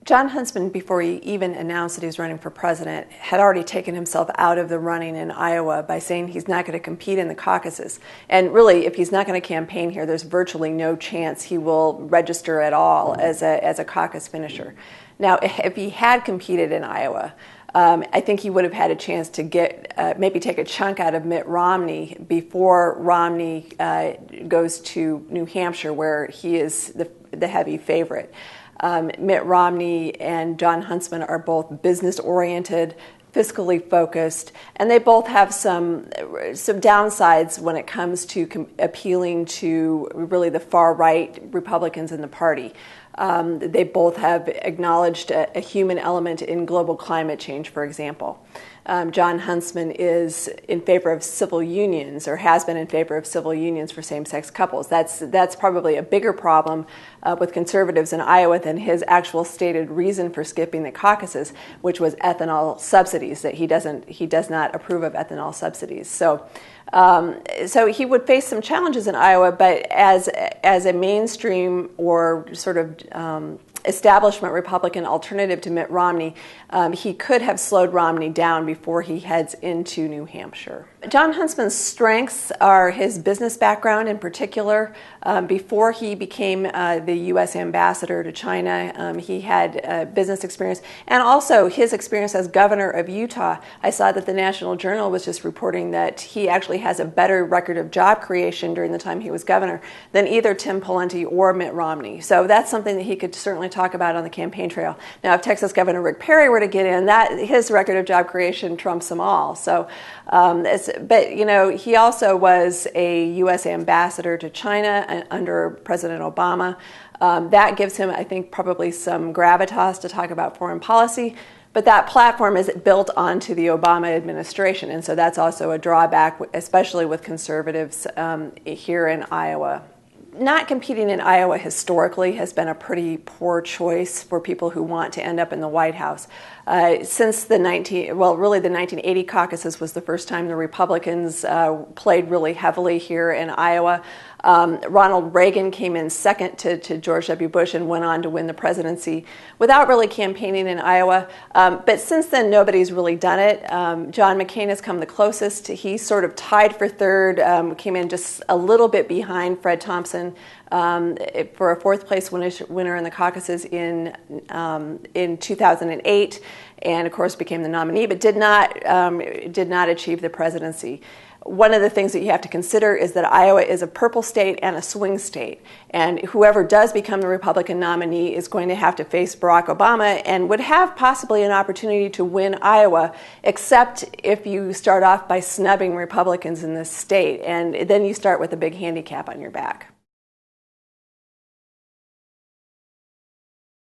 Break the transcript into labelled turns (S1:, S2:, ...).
S1: John Huntsman, before he even announced that he was running for president, had already taken himself out of the running in Iowa by saying he's not going to compete in the caucuses. And really, if he's not going to campaign here, there's virtually no chance he will register at all as a caucus finisher. Now, if he had competed in Iowa, I think he would have had a chance to get maybe take a chunk out of Mitt Romney before Romney goes to New Hampshire, where he is the heavy favorite. Mitt Romney and John Huntsman are both business-oriented, fiscally focused, and they both have some downsides when it comes to appealing to really the far-right Republicans in the party. They both have acknowledged a human element in global climate change, for example. John Huntsman is in favor of civil unions, or has been in favor of civil unions for same-sex couples. That's probably a bigger problem with conservatives in Iowa than his actual stated reason for skipping the caucuses, which was ethanol subsidies. That he does not approve of ethanol subsidies. So he would face some challenges in Iowa, but as a mainstream or sort of establishment Republican alternative to Mitt Romney, he could have slowed Romney down before he heads into New Hampshire. John Huntsman's strengths are his business background in particular. Before he became the U.S. ambassador to China, he had business experience, and also his experience as governor of Utah. I saw that the National Journal was just reporting that he actually has a better record of job creation during the time he was governor than either Tim Pawlenty or Mitt Romney. So that's something that he could certainly talk about on the campaign trail. Now, if Texas Governor Rick Perry were to get in, his record of job creation trumps them all. So, but you know, he also was a U.S. ambassador to China under President Obama. That gives him, I think, probably some gravitas to talk about foreign policy. But that platform is built onto the Obama administration, and so that's also a drawback, especially with conservatives here in Iowa. Not competing in Iowa historically has been a pretty poor choice for people who want to end up in the White House. Since the 1980 caucuses was the first time the Republicans played really heavily here in Iowa. Ronald Reagan came in second to George W. Bush and went on to win the presidency without really campaigning in Iowa. But since then, nobody's really done it. John McCain has come the closest. He sort of tied for third, came in just a little bit behind Fred Thompson for a fourth place winner in the caucuses in 2008, and of course became the nominee, but did not achieve the presidency. One of the things that you have to consider is that Iowa is a purple state and a swing state, and whoever does become the Republican nominee is going to have to face Barack Obama and would have possibly an opportunity to win Iowa, except if you start off by snubbing Republicans in this state, and then you start with a big handicap on your back.